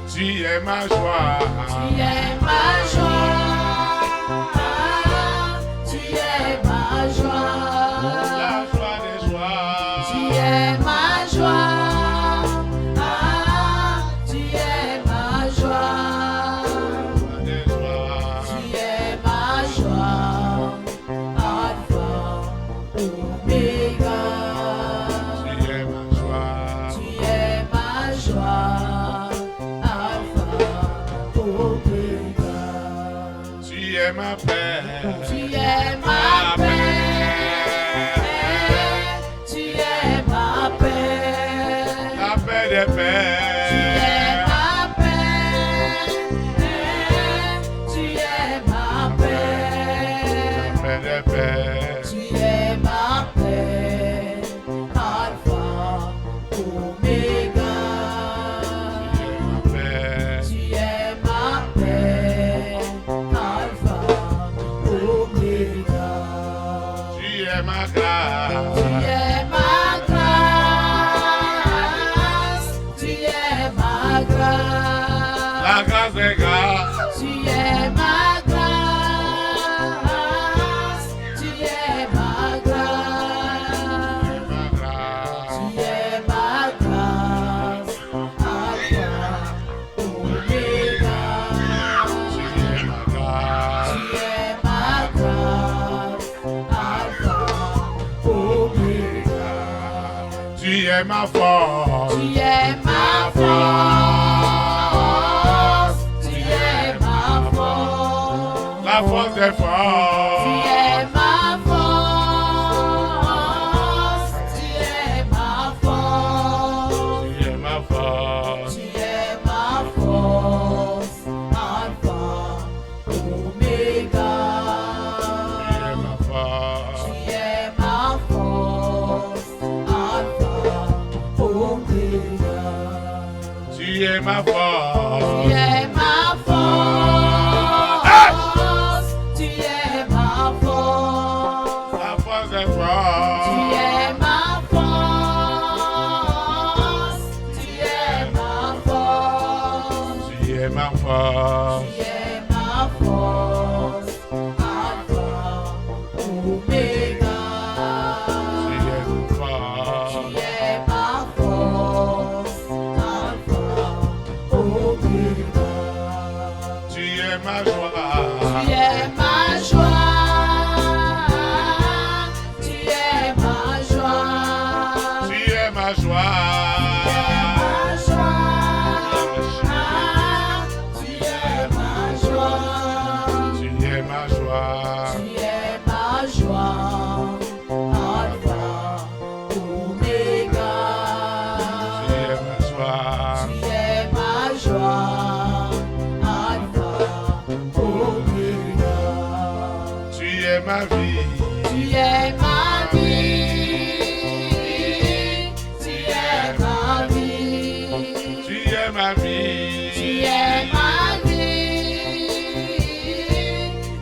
Tu es ma grâce. es ma force. Tu es ma force. Tu es ma force. La force des forces. Tu es ma force. Tu es ma force. Tu es ma force. Tu es ma force. Alpha, Omega. Tu es ma force. Tu es ma force. Alpha, Omega. Tu es ma force. Tu es ma force. Tu es ma force. La force des Tu forces. es ma force. Tu es ma force. Tu es ma force. Tu es ma force. Alpha, Omega. Tu es ma force. Tu es ma force. Alpha, Omega. Tu es ma joie. Tu es ma joie. Tu es ma joie. Tu es ma joie. Tu es ma joie. Tu es ma joie. Tu es ma joie. Alpha, Omega. Tu es ma joie. Tu es ma joie. Alpha, Omega. Tu es ma vie. Tu es ma vie. Tu es ma vie. Tu es ma vie. Tu es ma vie.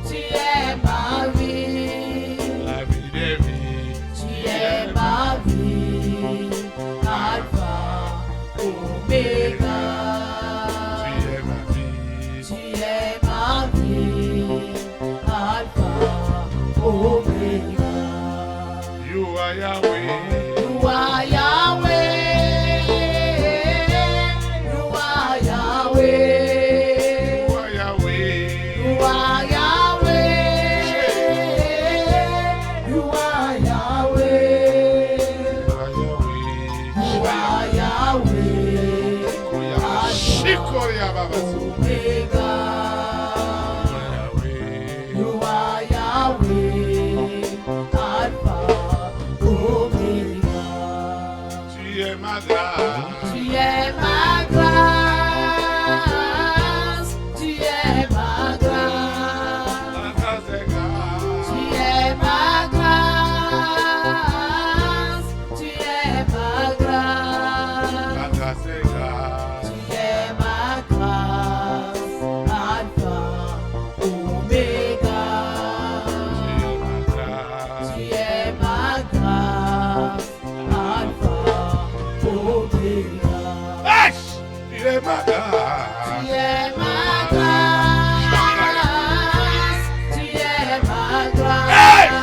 Tu es ma vie. La vie des vies. Tu es ma vie. Alpha, Omega. Tu es ma vie. Tu es ma vie. Alpha, Omega. You are Yahweh. You are Yahweh. You are Yahweh. You are Yahweh. You are Yahweh. You are Yahweh. You are Yahweh. You are Yahweh. Shikoria Babasi. Omega. You are Yahweh. Alpha, Omega. Tu es ma grâce. Tu es ma grâce. Tu es ma grâce. La grâce des grâces. Tu es ma grâce. Tu es ma grâce. La grâce des grâces. Tu es ma grâce. Alpha, Omega. Tu es ma grâce. Tu es ma grâce. Alpha, Omega. Hey! Tu es ma grâce. Tu es ma grâce. Tu es ma grâce.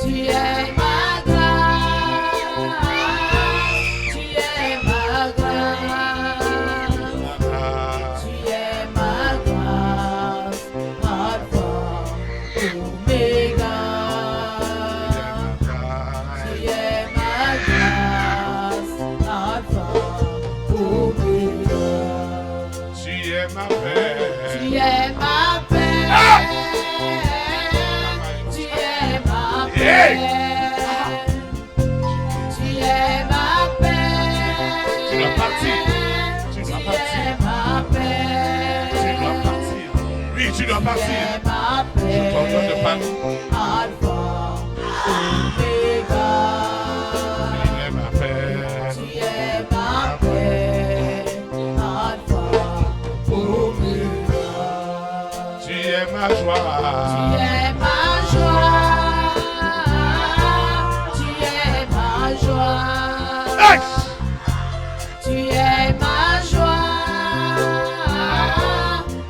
Tu es ma grâce. Tu es ma grâce. La grâce. Tu es ma grâce. Alpha, Omega. Tu es ma grâce. Alpha, Omega. Tu es ma paix. Tu es ma paix. Tu es ma paix. Tu es ma paix. Tu dois partir. Tu Tu dois es partir. ma paix. Tu dois partir. Oui, tu dois Tu partir. es ma paix. Je t'ordonne de partir. Alpha, Omega. Tu es ma paix. Tu es ma paix. Alpha, Omega. Tu es ma joie. Tu es ma joie. Tu es ma joie. Hey! Tu es ma joie.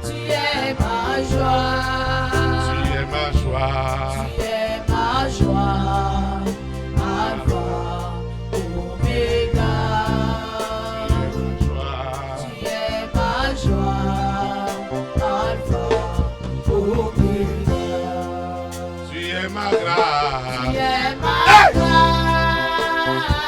Tu es ma joie. Tu es ma joie. Tu es ma joie. Alpha, Omega. Tu es ma joie. Alpha, Omega. Tu es ma grâce. Tu es ma Hey! grâce.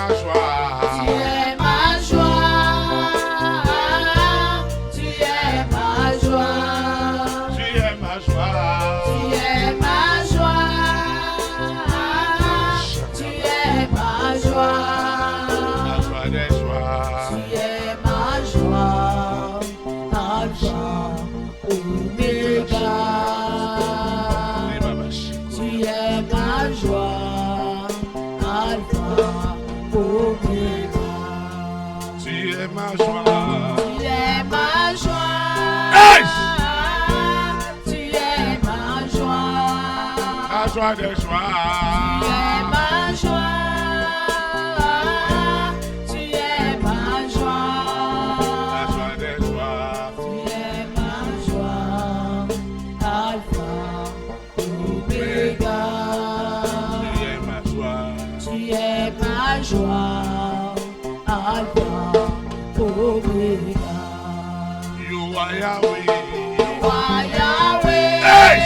ma joie. Tu es ma joie. Tu es ma joie. Tu es ma joie. Tu es ma joie. Tu es ma joie. La joie des joies. Tu es ma joie. Alpha, Omega. Tu es ma joie. Alpha, Omega. Tu es ma joie. Tu es ma joie. Hey! Tu es ma joie. La joie des Tu joies. es ma joie. Tu es ma joie. La joie des joies. Tu es ma joie. Alpha, Omega. Tu es ma joie. Tu es ma joie. Alpha, Omega. You are Yahweh. You are Yahweh. Hey!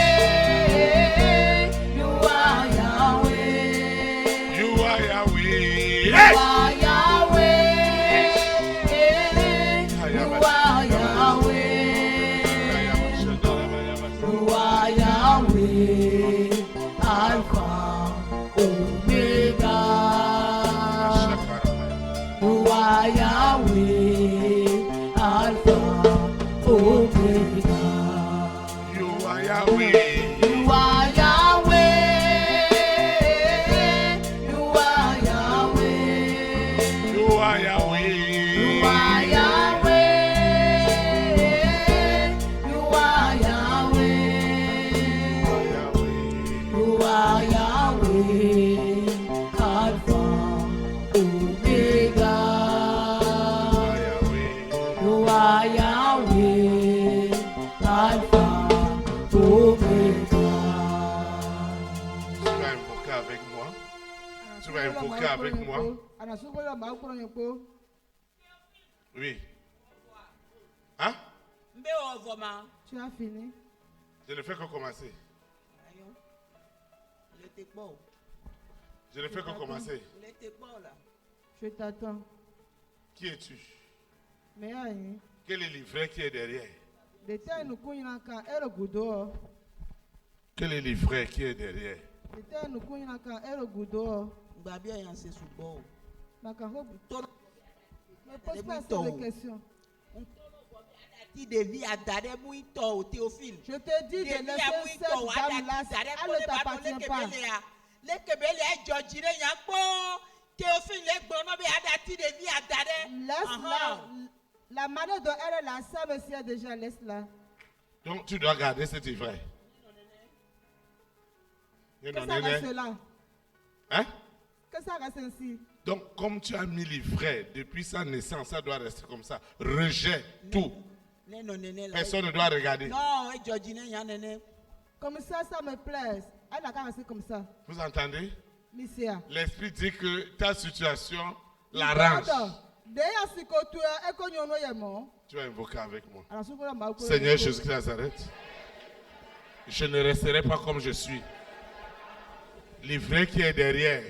You are Yahweh. You are Yahweh. You Hey! are Yahweh. You are Yahweh. You are Yahweh. Alpha, Omega. You are Yahweh. Alpha, Omega. You are Yahweh. You are Yahweh. You are Yahweh. You are Yahweh. You are Yahweh. You are Yahweh. You are Yahweh. Alpha, Omega. You are Yahweh. Alpha, Omega. Tu vas invoquer avec moi. Tu vas invoquer avec moi. Oui. Hein? Tu as fini? Je ne fais que commencer. Je ne fais que commencer. Je t'attends. Qui es-tu? Mais aïe, Quel est l'ivraie qui est derrière? de tel nous couillons quand elle goudo. Quel est l'ivraie qui est derrière? De tel nous couillons quand elle goudo. Mais pose pas cette question. Je te dis de laisser cette dame-là, elle ne t'appartient pas. Laisse-la. La manière dont elle est là, ça monsieur déjà, laisse-la. Donc tu dois garder cet ivraie. Que ça reste là. Hein? Que ça reste ainsi. Donc comme tu as mis l'ivraie depuis sa naissance, ça doit rester comme ça. Rejette tout. Personne ne doit regarder. Comme ça me plaît. Elle n'a qu'à rester comme ça. Vous entendez? Monsieur. L'esprit dit que ta situation l'arrange. Tu vas invoquer avec moi. Seigneur Jésus de Nazareth, je ne resterai pas comme je suis. L'ivraie qui est derrière,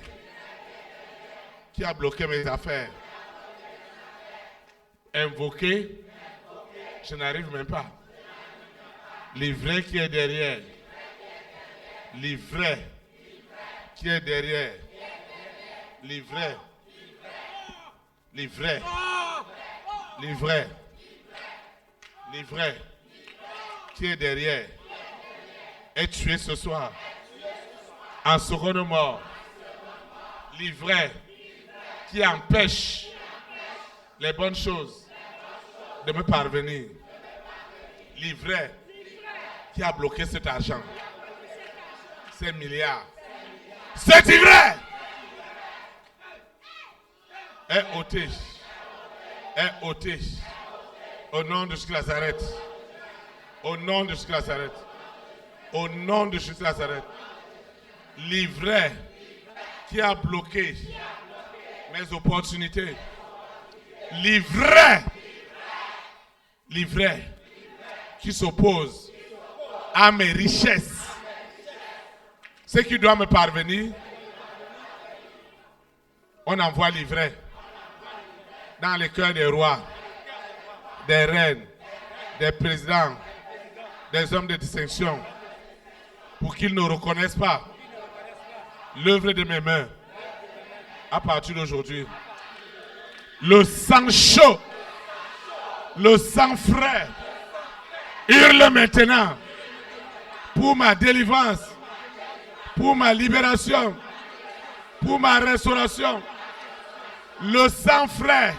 qui a bloqué mes affaires, invoqué, je n'arrive même pas. L'ivraie qui est derrière, l'ivraie qui est derrière, l'ivraie, l'ivraie, l'ivraie, l'ivraie qui est derrière, est tué ce soir. En seconde mort, l'ivraie qui empêche les bonnes choses de me parvenir. L'ivraie qui a bloqué cet argent, ces milliards. Cet ivraie est ôté. Est ôté. Au nom de Jésus Nazareth. Au nom de Jésus Nazareth. Au nom de Jésus Nazareth. L'ivraie qui a bloqué mes opportunités. L'ivraie. L'ivraie qui s'oppose à mes richesses. Ce qui doit me parvenir. On envoie l'ivraie dans les cœurs des rois, des reines, des présidents, des hommes de distinction, pour qu'ils ne reconnaissent pas l'œuvre de mes mains. À partir d'aujourd'hui, le sang chaud, le sang frais, hurle maintenant pour ma délivrance, pour ma libération, pour ma restauration. Le sang frais,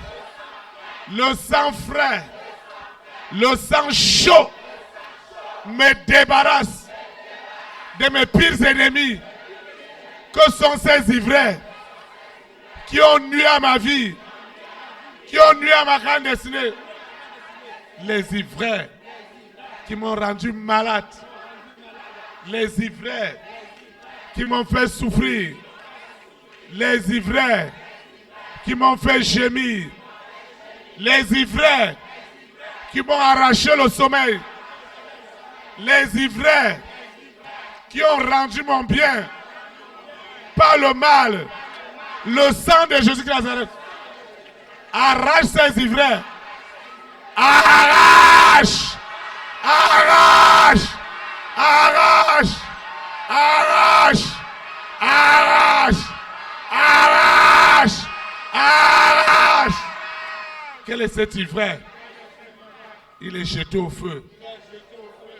le sang frais, le sang chaud me débarrasse de mes pires ennemis, que sont ces ivraies qui ont nuit à ma vie, qui ont nuit à ma grande destinée. Les ivraies qui m'ont rendu malade, les ivraies qui m'ont fait souffrir, les ivraies qui m'ont fait gémir, les ivraies qui m'ont arraché le sommeil, les ivraies qui ont rendu mon bien par le mal. Le sang de Jésus de Nazareth arrache ces ivraies. Arrache! Arrache! Arrache! Arrache! Arrache! Arrache! Arrache! Quel est cet ivraie? Il est jeté au feu.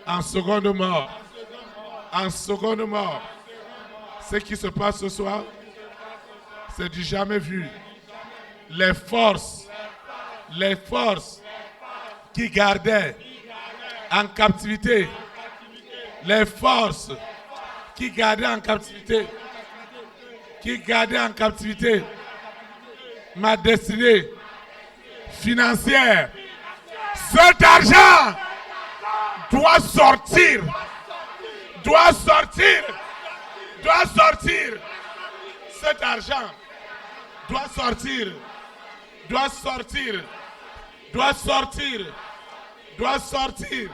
En seconde mort. En seconde mort. Ce qui se passe ce soir, c'est du jamais vu. Les forces qui gardaient en captivité, les forces qui gardaient en captivité, ma destinée financière, cet argent doit sortir. Cet argent doit sortir.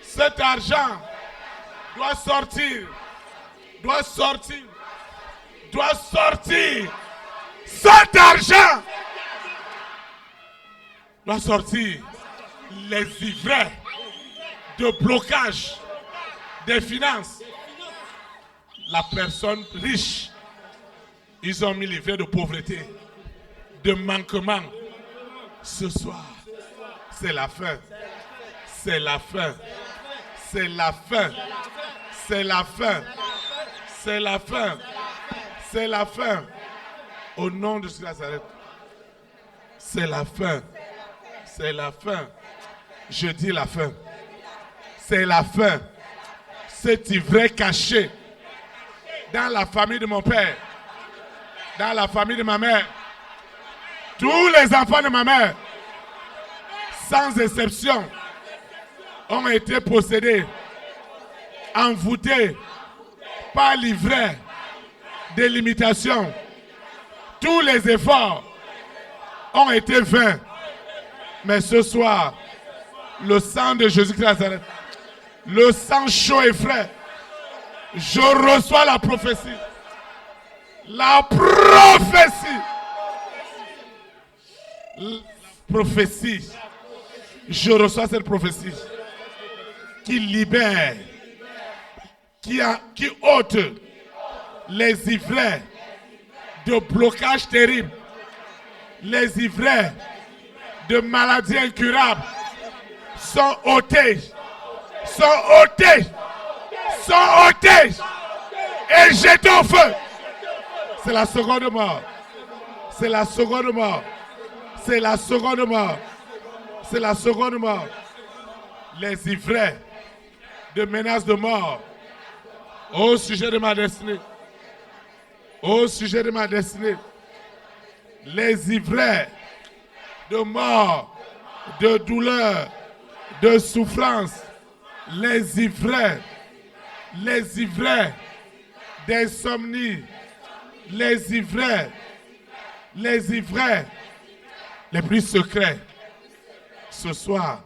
Cet argent doit sortir. Cet argent doit sortir. Les ivraies de blocage des finances. La personne riche, ils ont mis l'ivraie de pauvreté, de manquement. Ce soir, c'est la fin. C'est la fin. C'est la fin. C'est la fin. C'est la fin. C'est la fin. Au nom de Jésus de Nazareth. C'est la fin. C'est la fin. Je dis la fin. C'est la fin. Cet ivraie caché dans la famille de mon père, dans la famille de ma mère, tous les enfants de ma mère, sans exception, ont été possédés, envoûtés par l'ivraie des limitations. Tous les efforts ont été vains. Mais ce soir, le sang de Jésus de Nazareth, le sang chaud et frais, je reçois la prophétie. La prophétie. Prophétie. Je reçois cette prophétie qui libère, qui ôte les ivraies de blocage terrible, les ivraies de maladies incurables sont ôtés, et jetés au feu. C'est la seconde mort. C'est la seconde mort. C'est la seconde mort. C'est la seconde mort. Les ivraies de menaces de mort au sujet de ma destinée. Au sujet de ma destinée. Les ivraies de mort, de douleur, de souffrance. Les ivraies d'insomnie. Les ivraies les plus secrets. Ce soir,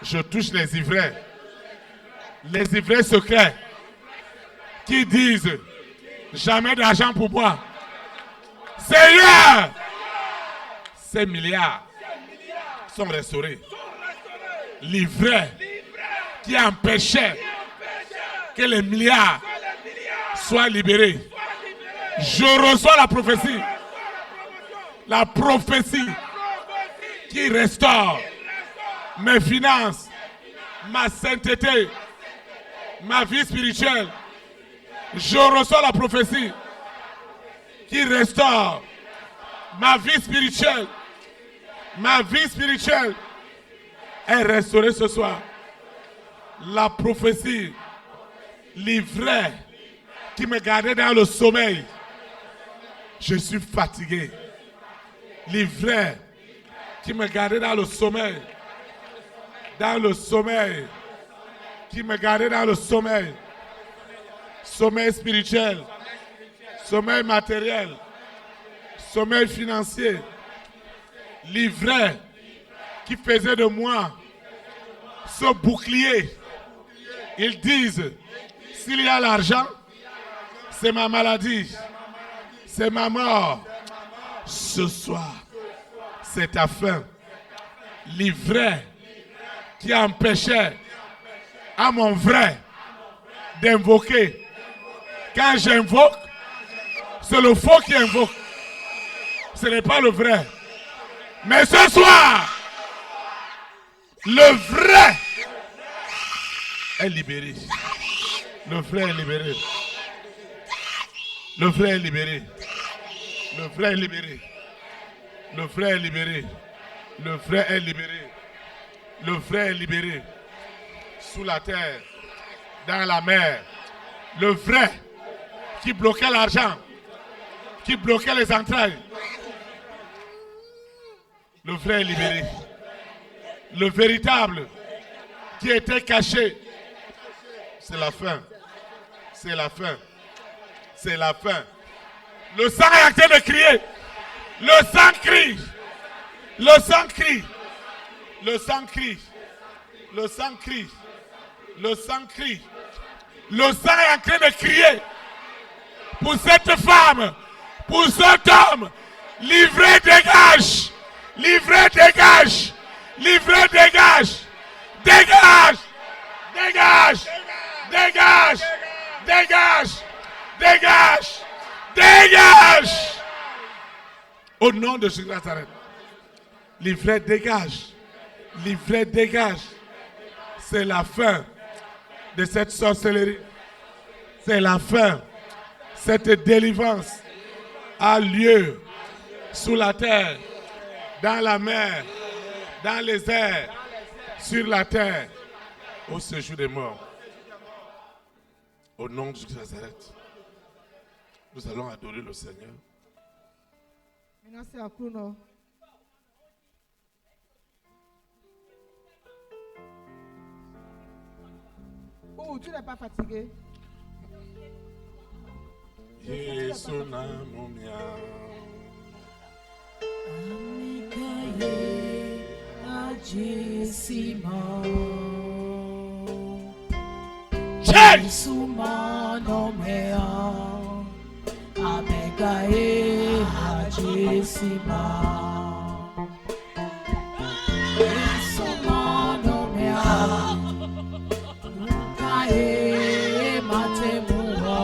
je touche les ivraies secrets qui disent jamais d'argent pour moi. Seigneur, ces milliards sont restaurés. Livret qui empêchait que les milliards soient libérés. Je reçois la prophétie. La prophétie qui restaure mes finances, ma sainteté, ma vie spirituelle. Je reçois la prophétie qui restaure ma vie spirituelle. Ma vie spirituelle est restaurée ce soir. La prophétie, livret qui me gardait dans le sommeil. Je suis fatigué. Livret qui me gardait dans le sommeil. Dans le sommeil. Qui me gardait dans le sommeil. Sommeil spirituel. Sommeil matériel. Sommeil financier. Livret qui faisait de moi ce bouclier. Ils disent, s'il y a l'argent, c'est ma maladie, c'est ma mort. Ce soir, c'est ta fin. Livret qui empêchait à mon vrai d'invoquer. Quand j'invoque, c'est le faux qui invoque. Ce n'est pas le vrai. Mais ce soir, le vrai est libéré. Le vrai est libéré. Le vrai est libéré. Le vrai est libéré. Le vrai est libéré. Le vrai est libéré. Le vrai est libéré. Sous la terre, dans la mer. Le vrai qui bloquait l'argent, qui bloquait les entrailles. Le vrai est libéré. Le véritable qui était caché. C'est la fin. C'est la fin. C'est la fin. Le sang est en train de crier. Le sang crie. Le sang crie. Le sang crie. Le sang crie. Le sang crie. Le sang est en train de crier. Pour cette femme. Pour cet homme. Livré, dégage. Livré, dégage. Livré, dégage. Dégage. Dégage. Dégage. Dégage. Dégage. Dégage. Au nom de Jésus Nazareth. Livret, dégage. Livret, dégage. C'est la fin de cette sorcellerie. C'est la fin. Cette délivrance a lieu sous la terre, dans la mer, dans les airs, sur la terre, au séjour des morts. Au nom de Jésus Nazareth, nous allons adorer le Seigneur. Maintenant, c'est à Kuno. Oh, tu n'es pas fatigué? Yesu na mumia. Amikaye ajisima. Yesu manomea. Amikaye ajisima. Yesu manomea. Amikaye matemuo.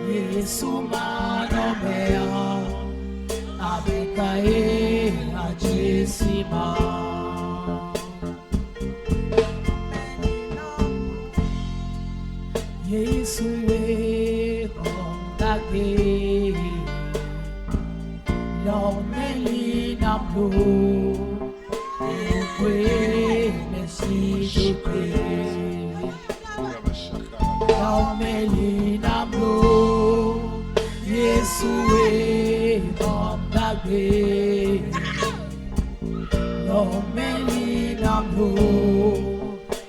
Yesu manomea. Amikaye ajisima. Yesu we ondage Lomeli nambo Ekwe mesidoke Lomeli nambo Yesu we ondage Lomeli nambo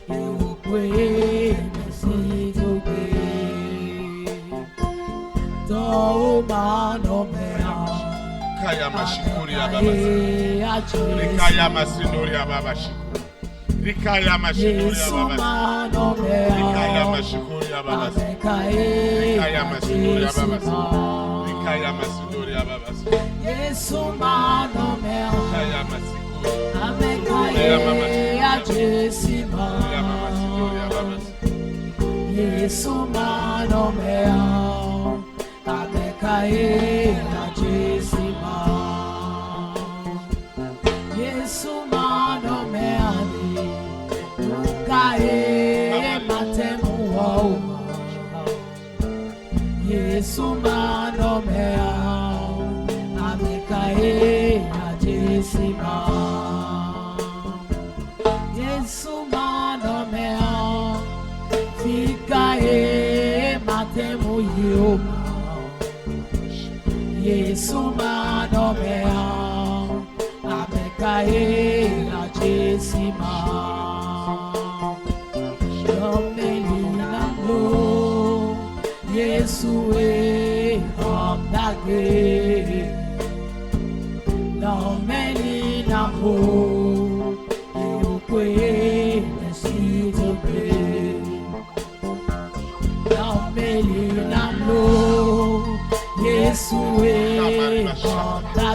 Ekwe Kaya mashikuri ya baba. Rikaya masinuri ya baba. Rikaya mashikuri ya baba. Rikaya mashikuri ya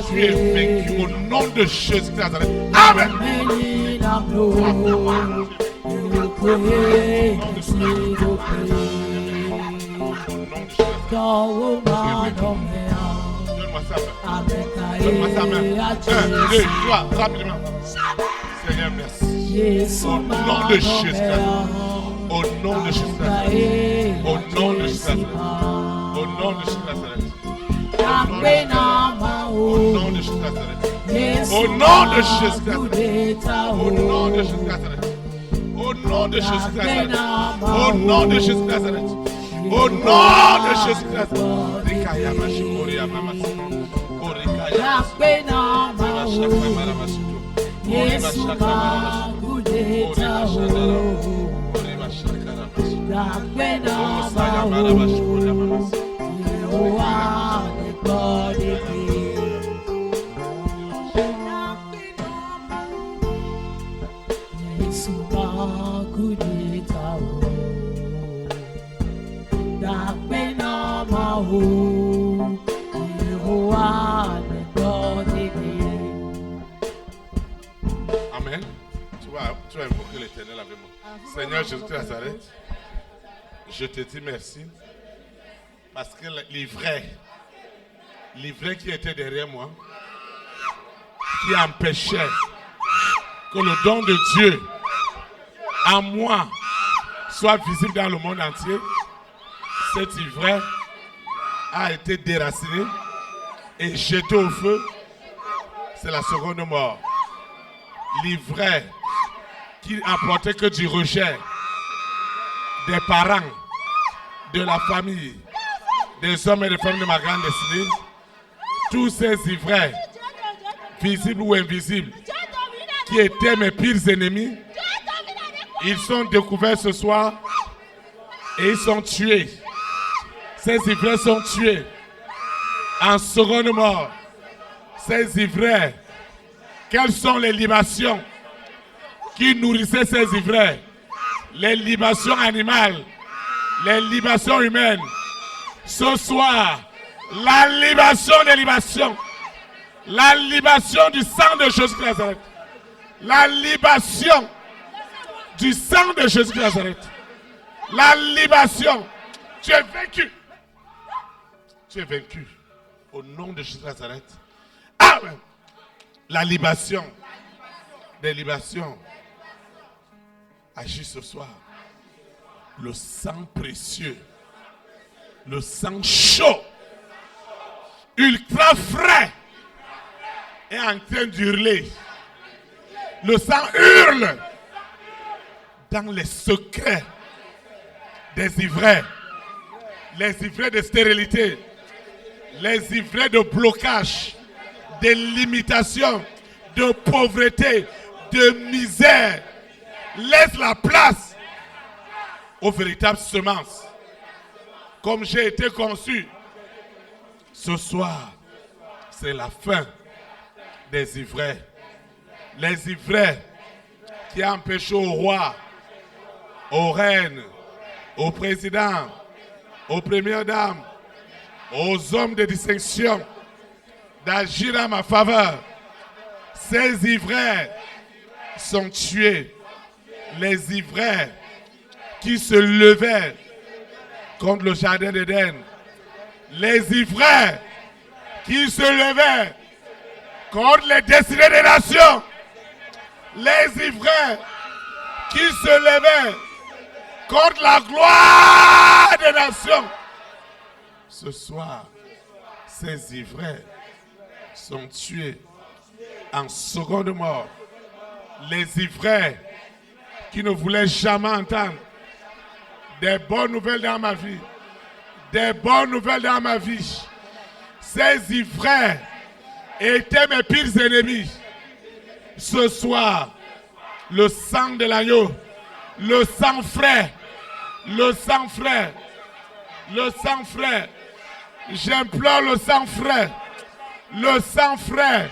Tu es vaincu au nom de Jésus de Nazareth. Amen. Donne-moi sa main. 1, 2, 3, rapidement. Seigneur, merci. Au nom de Jésus. Au nom de Jésus. Au nom de Jésus. Au nom de Jésus. Au nom de Jésus. Au nom de Jésus. Au nom de Jésus. Au nom de Jésus. Au nom de Jésus. Au nom de Jésus. Amen. Tu vas invoquer l'Éternel avec moi. Seigneur Jésus de Nazareth, je te dis merci parce que l'ivraie qui était derrière moi, qui empêchait que le don de Dieu en moi soit visible dans le monde entier, cet ivraie a été déraciné et jeté au feu. C'est la seconde mort. L'ivraie qui apportait que du rejet des parents, de la famille, des hommes et des femmes de ma grande destinée, tous ces ivraies, visibles ou invisibles, qui étaient mes pires ennemis, ils sont découverts ce soir et ils sont tués. Ces ivraies sont tués. En seconde mort, ces ivraies, quelles sont les libations qui nourrissaient ces ivraies? Les libations animales, les libations humaines. Ce soir, la libation des libations, la libation du sang de Jésus de Nazareth, la libation du sang de Jésus de Nazareth, la libation. Tu es vaincu. Tu es vaincu. Au nom de Jésus de Nazareth. Amen. La libation des libations agit ce soir. Le sang précieux, le sang chaud, ultra frais, est en train d'hurler. Le sang hurle dans les secrets des ivraies, les ivraies de stérilité, les ivraies de blocage, de limitation, de pauvreté, de misère. Laisse la place aux véritables semences. Comme j'ai été conçu, ce soir, c'est la fin des ivraies. Les ivraies qui empêchent aux rois, aux reines, au président, aux premières dames, aux hommes de distinction d'agir à ma faveur. Ces ivraies sont tués. Les ivraies qui se levaient contre le jardin d'Éden. Les ivraies qui se levaient contre les destinées des nations. Les ivraies qui se levaient contre la gloire des nations. Ce soir, ces ivraies sont tués en seconde mort. Les ivraies qui ne voulaient jamais entendre des bonnes nouvelles dans ma vie, des bonnes nouvelles dans ma vie. Ces ivraies étaient mes pires ennemis. Ce soir, le sang de l'agneau, le sang frais, le sang frais, le sang frais, j'implore le sang frais, le sang frais,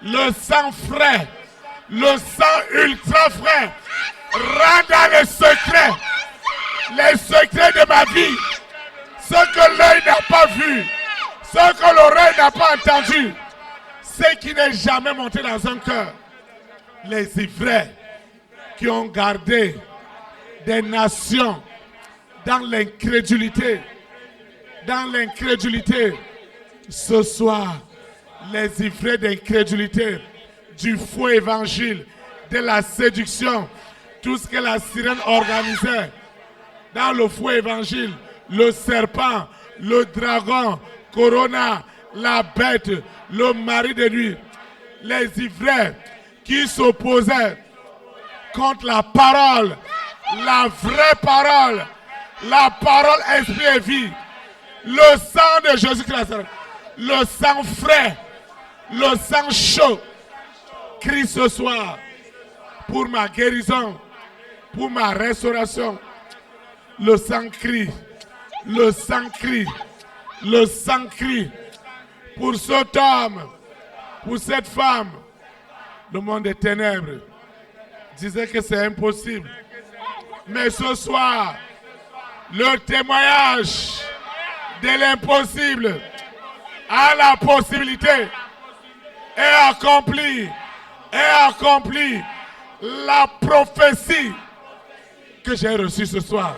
le sang frais, le sang ultra frais, rentre dans les secrets de ma vie, ce que l'œil n'a pas vu, ce que l'oreille n'a pas entendu, ce qui n'est jamais monté dans un cœur. Les ivraies qui ont gardé des nations dans l'incrédulité, ce soir, les ivraies d'incrédulité, du faux évangile, de la séduction, tout ce que la sirène organisait dans le faux évangile, le serpent, le dragon, Corona, la bête, le mari de nuit, les ivraies qui s'opposaient contre la parole, la vraie parole, la parole esprit et vie, le sang de Jésus-Christ, le sang frais, le sang chaud, crie ce soir pour ma guérison, pour ma restauration. Le sang crie, le sang crie, le sang crie pour cet homme, pour cette femme. Le monde des ténèbres disait que c'est impossible. Mais ce soir, le témoignage de l'impossible à la possibilité est accompli. La prophétie que j'ai reçue ce soir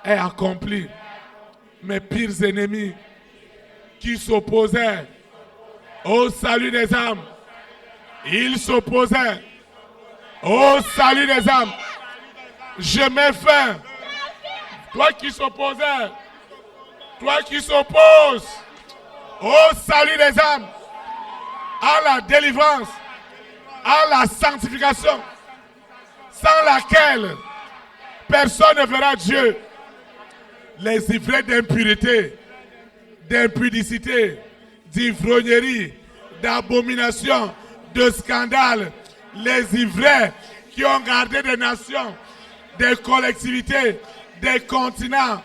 est accomplie. Mes pires ennemis qui s'opposaient au salut des âmes, ils s'opposaient au salut des âmes. Je mets fin. Toi qui s'opposes au salut des âmes, à la délivrance, à la sanctification, sans laquelle personne ne verra Dieu. Les ivraies d'impureté, d'impudicité, d'ivrognerie, d'abomination, de scandale, les ivraies qui ont gardé des nations, des collectivités, des continents,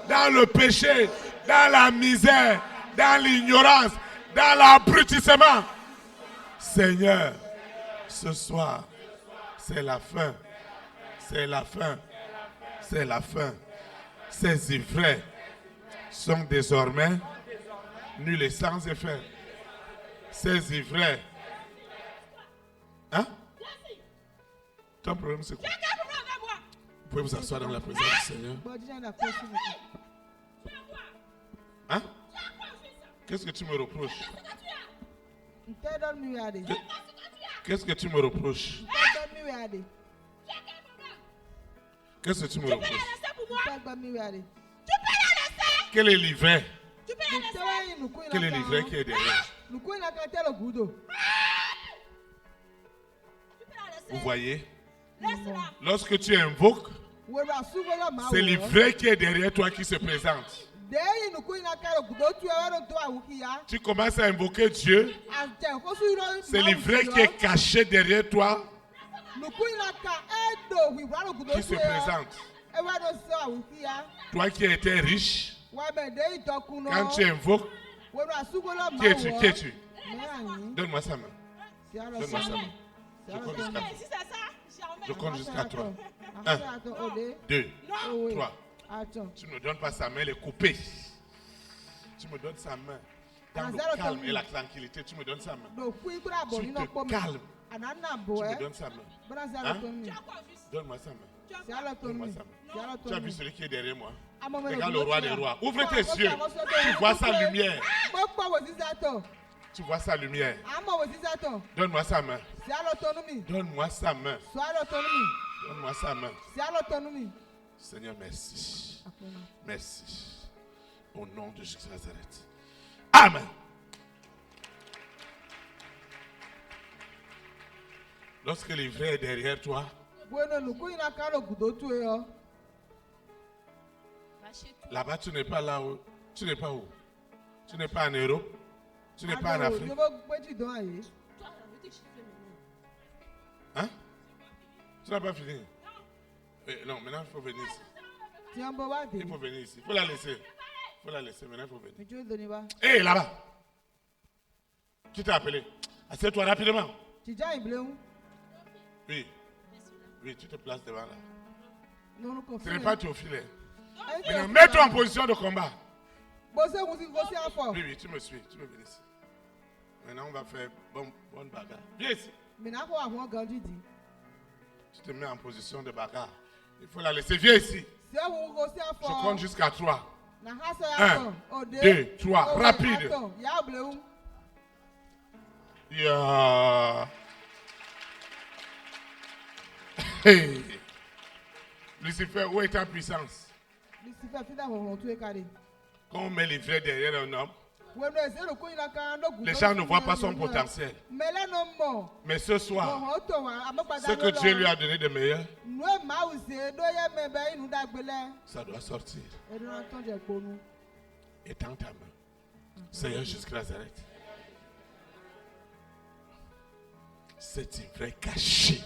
dans le péché, dans la misère, dans l'ignorance, dans l'abrutissement. Seigneur, ce soir, c'est la fin. C'est la fin. C'est la fin. Ces ivraies sont désormais nuls et sans effet. Ces ivraies. Hein? Ton problème, c'est quoi? Vous pouvez vous asseoir dans la présence du Seigneur. Hein? Qu'est-ce que tu me reproches? Qu'est-ce que tu me reproches? Qu'est-ce que tu me reproches? Quel est l'ivraie? Quel est l'ivraie qui est derrière? Vous voyez? Lorsque tu invoques, c'est l'ivraie qui est derrière toi qui se présente. Tu commences à invoquer Dieu, c'est l'ivraie qui est caché derrière toi qui se présente. Toi qui étais riche, quand tu invoques, qui es-tu? Qui es-tu? Donne-moi sa main. Donne-moi sa main. Je compte jusqu'à 3. Je compte jusqu'à 3. Attends, 1, Odé. 2, Oui. 3. Attends. Tu ne me donnes pas sa main, elle est coupée. Tu me donnes sa main. Dans le calme et la tranquillité, tu me donnes sa main. Tu te calmes. Tu me donnes sa main. Hein? Donne-moi sa main. Donne-moi sa main. Tu as vu celui qui est derrière moi? Regarde le roi des rois. Ouvre tes yeux. Tu vois sa lumière. Tu vois sa lumière. Donne-moi sa main. Donne-moi sa main. Donne-moi sa main. Seigneur, merci. Merci. Au nom de Jésus de Nazareth. Amen. Lorsque le vrai est derrière toi, là-bas, tu n'es pas là où. Tu n'es pas où? Tu n'es pas en Europe. Tu n'es pas en Afrique. Hein? Tu n'as pas fini? Non, maintenant il faut venir ici. Il faut venir ici. Il faut la laisser. Il faut la laisser. Maintenant il faut venir. Hé, là-bas. Qui t'a appelé? Assieds-toi rapidement. Oui. Oui, tu te places devant là. Ce n'est pas Théophile. Maintenant, mets-toi en position de combat. Oui, tu me suis. Tu me viens ici. Maintenant, on va faire bonne bagarre. Viens ici. Tu te mets en position de bagarre. Il faut la laisser. Viens ici. Je compte jusqu'à 3. 1, 2, 3. Rapide. Yeah. Hey. Lucifer, où est ta puissance? Quand on met les vrais derrière un homme, les gens ne voient pas son potentiel. Mais ce soir, ce que Dieu lui a donné de meilleur, ça doit sortir. Étends ta main. Seigneur jusqu'à Nazareth. Cet ivraie caché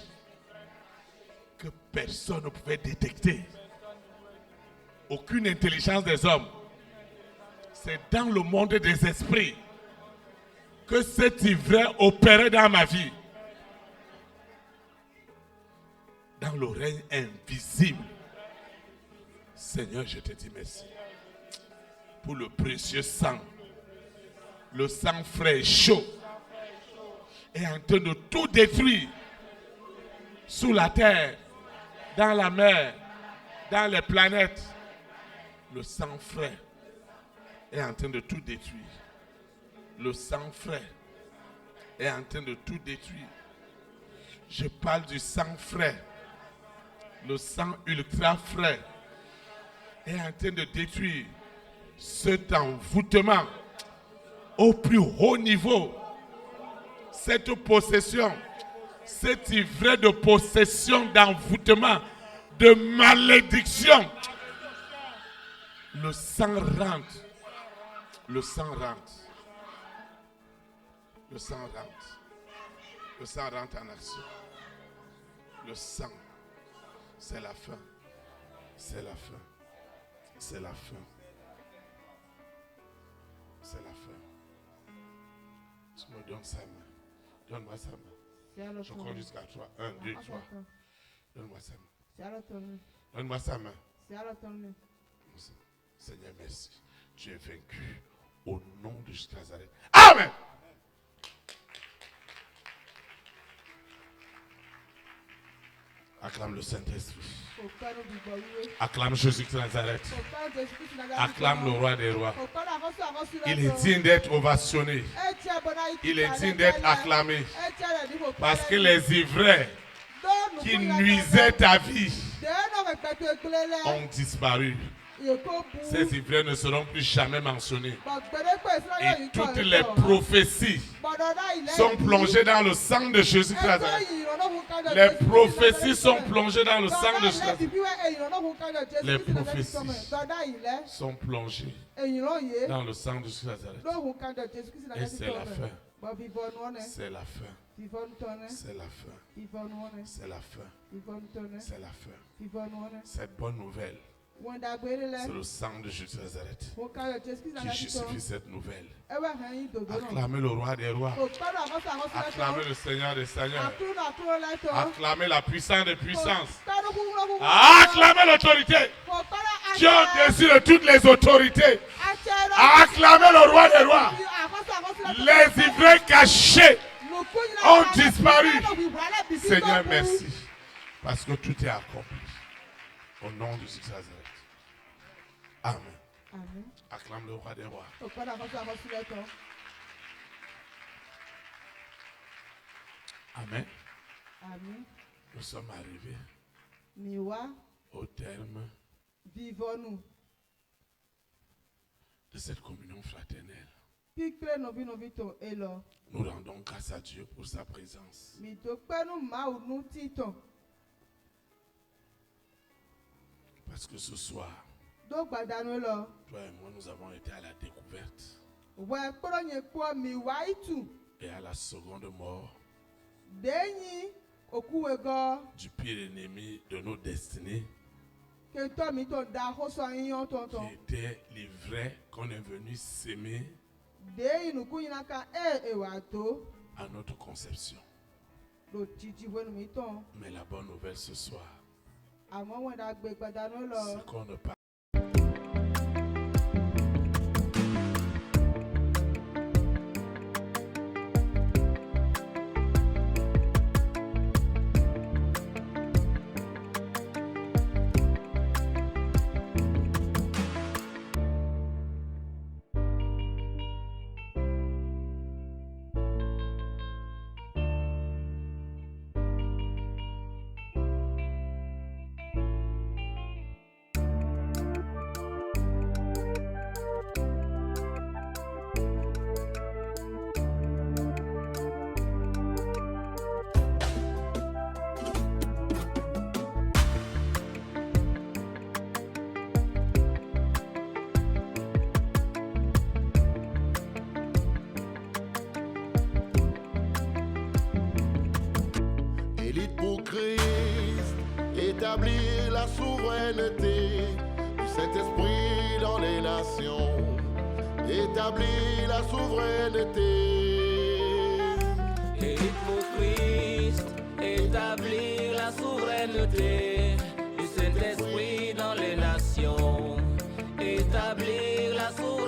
que personne ne pouvait détecter. Aucune intelligence des hommes. C'est dans le monde des esprits que cet ivraie opérait dans ma vie. Dans le règne invisible. Seigneur, je te dis merci. Pour le précieux sang. Le sang frais et chaud. Est en train de tout détruire. Sous la terre. Dans la mer. Dans les planètes. Le sang frais est en train de tout détruire. Le sang frais est en train de tout détruire. Je parle du sang frais. Le sang ultra frais est en train de détruire cet envoûtement au plus haut niveau. Cette possession, cet ivraie de possession, d'envoûtement, de malédiction. Le sang rentre. Le sang rentre. Le sang rentre. Le sang rentre en action. Le sang, c'est la fin. C'est la fin. C'est la fin. C'est la fin. Tu me donnes sa main. Donne-moi sa main. Je compte jusqu'à 3. 1, 2, 3. Donne-moi sa main. Donne-moi sa main. Seigneur, merci. Tu es vaincu au nom de Jésus de Nazareth. Amen. Acclame le Saint-Esprit. Acclame Jésus de Nazareth. Acclame le roi des rois. Il est digne d'être ovationné. Il est digne d'être acclamé. Parce que les ivraies qui nuisaient ta vie ont disparu. Ces ivraies ne seront plus jamais mentionnés. Et toutes les prophéties sont plongées dans le sang de Jésus de Nazareth. Les prophéties sont plongées dans le sang de Jésus. Les prophéties sont plongées dans le sang de Jésus de Nazareth. Et c'est la fin. C'est la fin. C'est la fin. C'est la fin. C'est la fin. Cette bonne nouvelle C'est le sang de Jésus de Nazareth qui justifie cette nouvelle. Acclamez le roi des rois. Acclamez le Seigneur des seigneurs. Acclamez la puissance des puissances. Acclamez l'autorité qui est au-dessus de toutes les autorités. Acclamez le roi des rois. Les ivrognes cachés ont disparu. Seigneur, merci. Parce que tout est accompli. Au nom de Jésus de Nazareth. Amen. Amen. Acclame le roi des rois. Amen. Amen. Nous sommes arrivés Miwa, au terme vivons-nous. de cette communion fraternelle. Nous rendons grâce à Dieu pour sa présence. Parce que ce soir, toi et moi, nous avons été à la découverte et à la seconde mort du pire ennemi de nos destinées, qui était l'ivraie qu'on est venu s'aimer à notre conception. Mais la bonne nouvelle ce soir, c'est qu'on ne parle. Pour Christ, établir la souveraineté du Saint-Esprit dans les nations, établir la souveraineté. Élite pour Christ, établir la souveraineté du Saint-Esprit dans les nations, établir la souveraineté.